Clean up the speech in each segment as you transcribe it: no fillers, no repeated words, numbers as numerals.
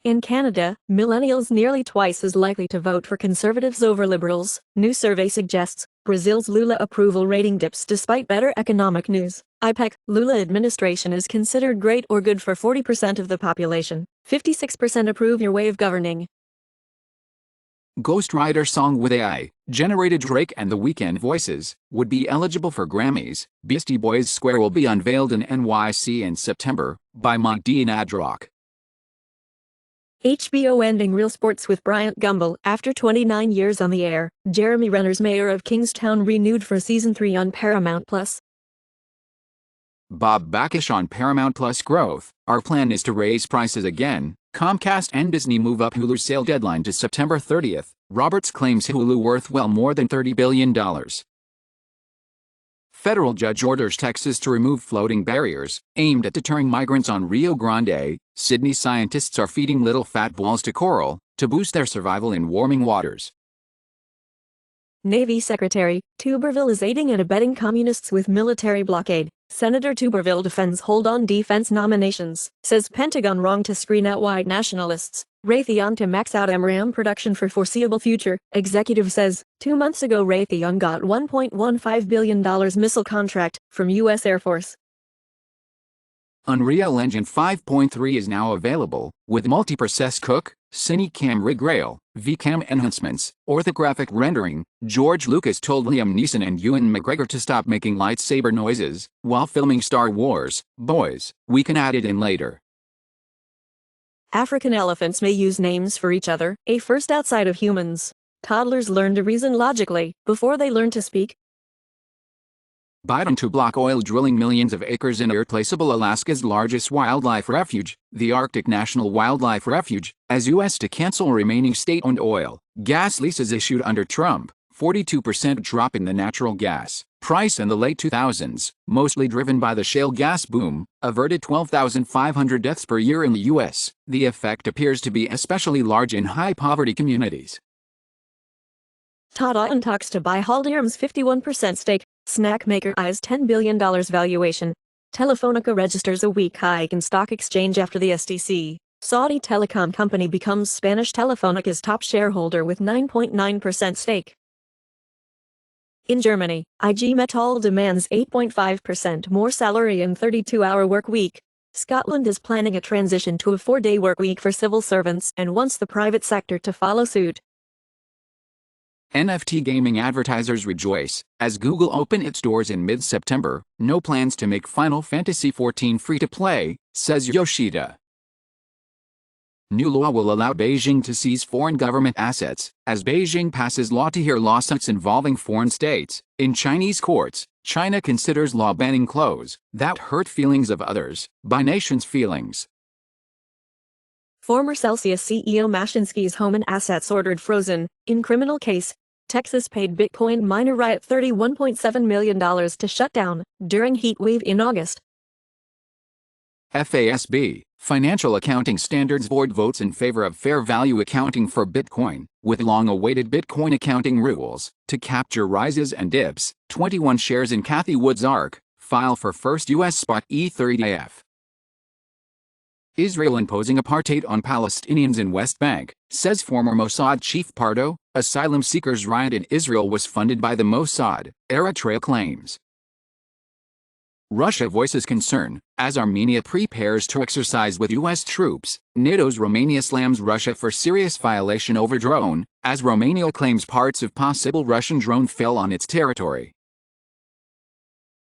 In Canada, millennials nearly twice as likely to vote for conservatives over liberals, new survey suggests. Brazil's Lula approval rating dips despite better economic news. IPEC, Lula administration is considered great or good for 40% of the population. 56% approve your way of governing. Ghostwriter song with AI, generated Drake and The Weeknd voices, would be eligible for Grammys. Beastie Boys' Square will be unveiled in NYC in September, by Magdi Nadrock. HBO ending Real Sports with Bryant Gumbel. After 29 years on the air, Jeremy Renner's mayor of Kingstown renewed for Season 3 on Paramount+. Bob Bakish on Paramount Plus growth. Our plan is to raise prices again. Comcast and Disney move up Hulu's sale deadline to September 30th. Roberts claims Hulu worth well more than $30 billion. Federal judge orders Texas to remove floating barriers aimed at deterring migrants on Rio Grande. Sydney scientists are feeding little fat balls to coral to boost their survival in warming waters. Navy Secretary, Tuberville is aiding and abetting communists with military blockade. Senator Tuberville defends hold-on defense nominations, says Pentagon wrong to screen out white nationalists. Raytheon to max out MRAM production for foreseeable future. Executive says, 2 months ago Raytheon got $1.15 billion missile contract from U.S. Air Force. Unreal Engine 5.3 is now available, with multi-process cook, Cinecam rig rail, VCam enhancements, orthographic rendering. George Lucas told Liam Neeson and Ewan McGregor to stop making lightsaber noises while filming Star Wars. Boys, we can add it in later. African elephants may use names for each other, a first outside of humans. Toddlers learn to reason logically before they learn to speak. Biden to block oil drilling millions of acres in irreplaceable Alaska's largest wildlife refuge, the Arctic National Wildlife Refuge, as U.S. to cancel remaining state-owned oil, gas leases issued under Trump. 42% drop in the natural gas price in the late 2000s, mostly driven by the shale gas boom, averted 12,500 deaths per year in the U.S. The effect appears to be especially large in high-poverty communities. Tata talks to buy Haldiram's 51% stake. Snack maker eyes $10 billion valuation. Telefonica registers a weak hike in stock exchange after the STC. Saudi telecom company becomes Spanish Telefónica's top shareholder with 9.9% stake. In Germany, IG Metall demands 8.5% more salary and 32-hour work week. Scotland is planning a transition to a 4-day work week for civil servants and wants the private sector to follow suit. NFT gaming advertisers rejoice as Google opened its doors in mid-September. No plans to make Final Fantasy XIV free-to-play, says Yoshida. New law will allow Beijing to seize foreign government assets, as Beijing passes law to hear lawsuits involving foreign states. In Chinese courts, China considers law banning clothes that hurt feelings of others by nations' feelings. Former Celsius CEO Mashinsky's home and assets ordered frozen. In criminal case, Texas paid Bitcoin miner Riot $31.7 million to shut down during heat wave in August. FASB, Financial Accounting Standards Board votes in favor of fair value accounting for Bitcoin, with long-awaited Bitcoin accounting rules to capture rises and dips. 21 shares in Cathie Wood's ARK, file for first U.S. spot E30AF. Israel imposing apartheid on Palestinians in West Bank, says former Mossad chief Pardo. Asylum seekers' riot in Israel was funded by the Mossad, Eritrea claims. Russia voices concern as Armenia prepares to exercise with U.S. troops. NATO's Romania slams Russia for serious violation over drone, as Romania claims parts of possible Russian drone fell on its territory.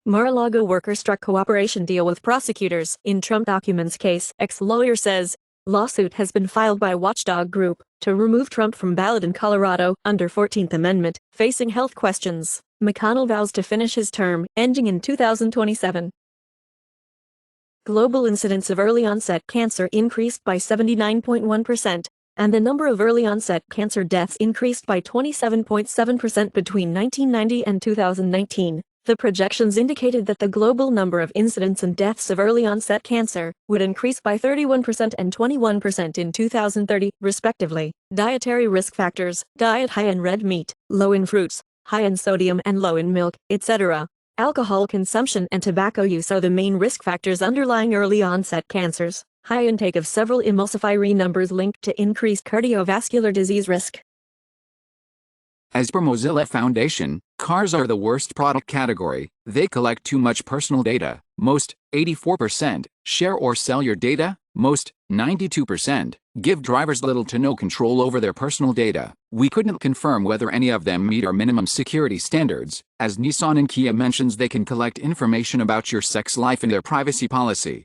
Mar-a-Lago worker struck cooperation deal with prosecutors in Trump documents case. Ex-lawyer says lawsuit has been filed by watchdog group to remove Trump from ballot in Colorado under 14th Amendment, facing health questions. McConnell vows to finish his term, ending in 2027. Global incidence of early-onset cancer increased by 79.1%, and the number of early-onset cancer deaths increased by 27.7% between 1990 and 2019. The projections indicated that the global number of incidents and deaths of early-onset cancer would increase by 31% and 21% in 2030, respectively. Dietary risk factors: diet high in red meat, low in fruits, high in sodium and low in milk, etc. Alcohol consumption and tobacco use are the main risk factors underlying early-onset cancers. High intake of several emulsifier numbers linked to increased cardiovascular disease risk. As per Mozilla Foundation, cars are the worst product category. They collect too much personal data. Most, 84%, share or sell your data. Most, 92%, give drivers little to no control over their personal data. We couldn't confirm whether any of them meet our minimum security standards, as Nissan and Kia mentions they can collect information about your sex life in their privacy policy.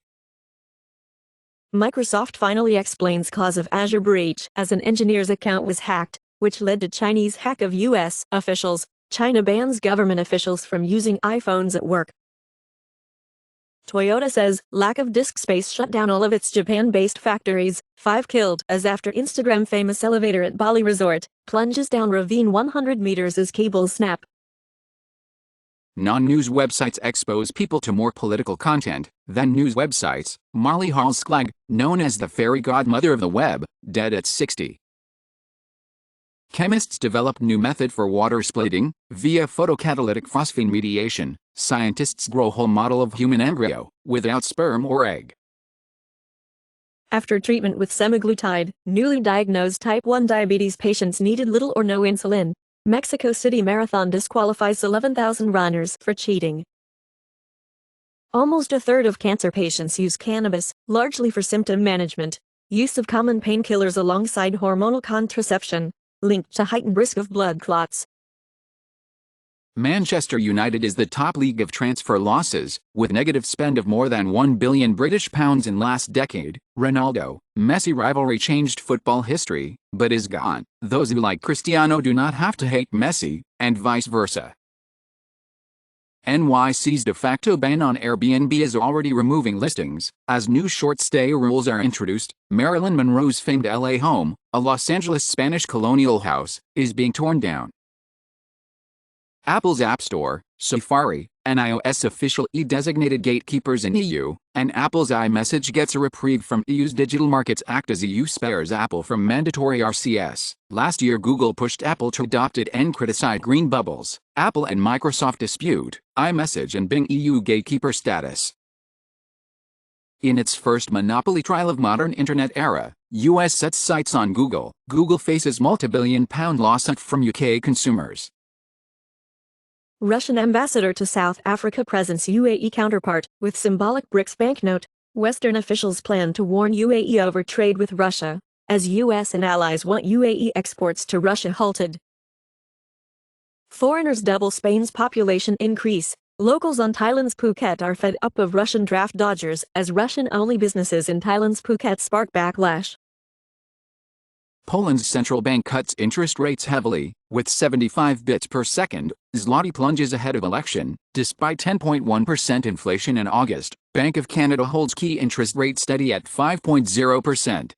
Microsoft finally explains cause of Azure breach as an engineer's account was hacked, which led to Chinese hack of U.S. officials. China bans government officials from using iPhones at work. Toyota says lack of disk space shut down all of its Japan-based factories. 5 killed as after Instagram famous elevator at Bali resort plunges down ravine 100 meters as cables snap. Non-news websites expose people to more political content than news websites. Molly Halsklag, known as the fairy godmother of the web, dead at 60. Chemists developed new method for water splitting via photocatalytic phosphine mediation. Scientists grow whole model of human embryo without sperm or egg. After treatment with semaglutide, newly diagnosed type 1 diabetes patients needed little or no insulin. Mexico City Marathon disqualifies 11,000 runners for cheating. Almost a third of cancer patients use cannabis, largely for symptom management. Use of common painkillers alongside hormonal contraception, linked to heightened risk of blood clots. Manchester United is the top league of transfer losses, with negative spend of more than £1 billion British pounds in last decade. Ronaldo-Messi rivalry changed football history, but is gone. Those who like Cristiano do not have to hate Messi, and vice versa. NYC's de facto ban on Airbnb is already removing listings, as new short-stay rules are introduced. Marilyn Monroe's famed LA home, a Los Angeles Spanish colonial house, is being torn down. Apple's App Store, Safari, and iOS official designated gatekeepers in EU, and Apple's iMessage gets a reprieve from EU's Digital Markets Act as EU spares Apple from mandatory RCS. Last year Google pushed Apple to adopt it and criticized green bubbles. Apple and Microsoft dispute iMessage and Bing EU gatekeeper status. In its first monopoly trial of modern internet era, US sets sights on Google. Google faces multi-billion-pound lawsuit from UK consumers. Russian ambassador to South Africa presents UAE counterpart with symbolic BRICS banknote. Western officials plan to warn UAE over trade with Russia, as US and allies want UAE exports to Russia halted. Foreigners double Spain's population increase. Locals on Thailand's Phuket are fed up of Russian draft dodgers as Russian-only businesses in Thailand's Phuket spark backlash. Poland's central bank cuts interest rates heavily, with 75 bits per second. Zloty plunges ahead of election, despite 10.1% inflation in August. Bank of Canada holds key interest rate steady at 5.0%.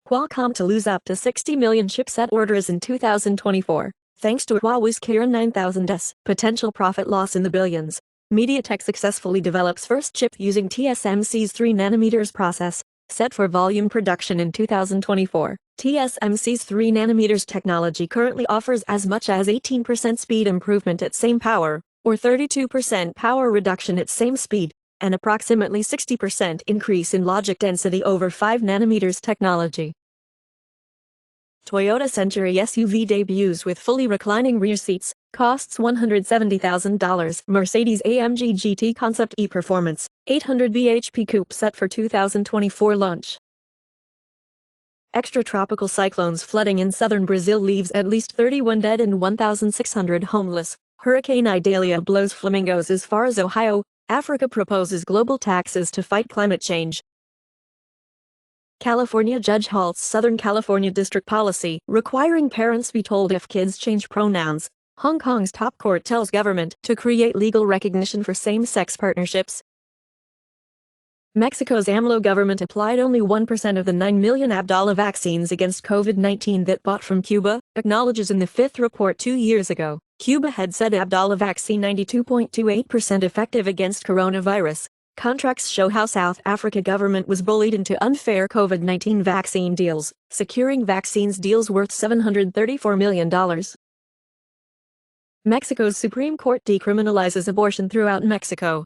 Qualcomm to lose up to 60 million chipset orders in 2024, thanks to Huawei's Kirin 9000S. Potential profit loss in the billions. MediaTek successfully develops first chip using TSMC's 3nm process, set for volume production in 2024. TSMC's 3nm technology currently offers as much as 18% speed improvement at same power, or 32% power reduction at same speed, and approximately 60% increase in logic density over 5nm technology. Toyota Century SUV debuts with fully reclining rear seats, costs $170,000. Mercedes-AMG GT Concept E-Performance, 800 bhp coupe set for 2024 launch. Extratropical cyclones flooding in southern Brazil leaves at least 31 dead and 1,600 homeless. Hurricane Idalia blows flamingos as far as Ohio. Africa proposes global taxes to fight climate change. California judge halts Southern California district policy requiring parents be told if kids change pronouns. Hong Kong's top court tells government to create legal recognition for same-sex partnerships. Mexico's AMLO government applied only 1% of the 9 million Abdala vaccines against COVID-19 that bought from Cuba, acknowledges in the fifth report 2 years ago. Cuba had said Abdala vaccine 92.28% effective against coronavirus. Contracts show how South Africa government was bullied into unfair COVID-19 vaccine deals, securing vaccines deals worth $734 million. Mexico's Supreme Court decriminalizes abortion throughout Mexico.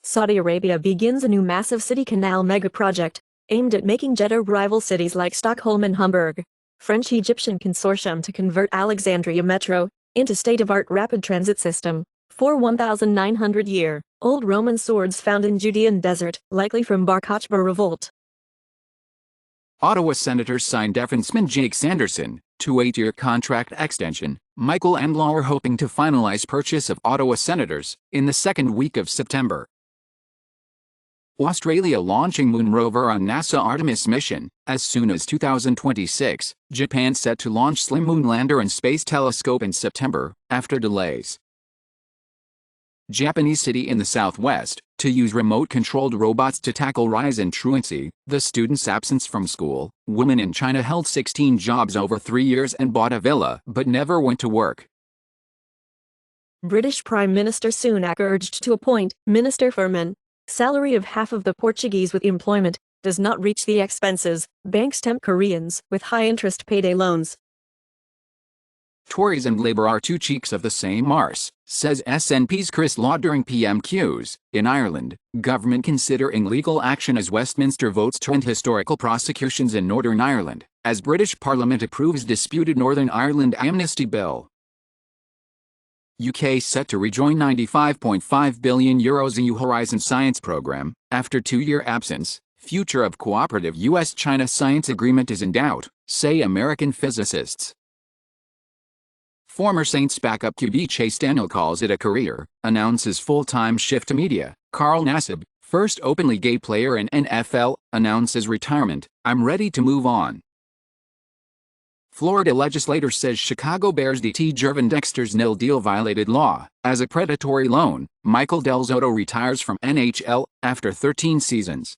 Saudi Arabia begins a new massive city canal mega-project, aimed at making Jeddah rival cities like Stockholm and Hamburg. French-Egyptian consortium to convert Alexandria Metro into state-of-art rapid transit system. 1,900-year-old Roman swords found in Judean desert, likely from Bar Kokhba revolt. Ottawa Senators signed defenseman Jake Sanderson to 8-year contract extension. Michael and Law are hoping to finalize purchase of Ottawa Senators in the second week of September. Australia launching moon rover on NASA Artemis mission as soon as 2026. Japan set to launch Slim Moon lander and space telescope in September, after delays. Japanese city in the southwest to use remote-controlled robots to tackle rise in truancy, the students' absence from school. Women in China held 16 jobs over 3 years and bought a villa but never went to work. British Prime Minister Sunak urged to appoint Minister Furman. Salary of half of the Portuguese with employment does not reach the expenses. Banks tempt Koreans with high-interest payday loans. Tories and Labour are two cheeks of the same arse, says SNP's Chris Law during PMQs. In Ireland, government considering legal action as Westminster votes to end historical prosecutions in Northern Ireland, as British Parliament approves disputed Northern Ireland amnesty bill. UK set to rejoin €95.5 billion EU Horizon Science Programme, after 2-year absence. Future of cooperative US-China science agreement is in doubt, say American physicists. Former Saints backup QB Chase Daniel calls it a career, announces full-time shift to media. Carl Nassib, first openly gay player in NFL, announces retirement. I'm ready to move on. Florida legislator says Chicago Bears DT Jervin Dexter's nil deal violated law. As a predatory loan, Michael Del Zotto retires from NHL after 13 seasons.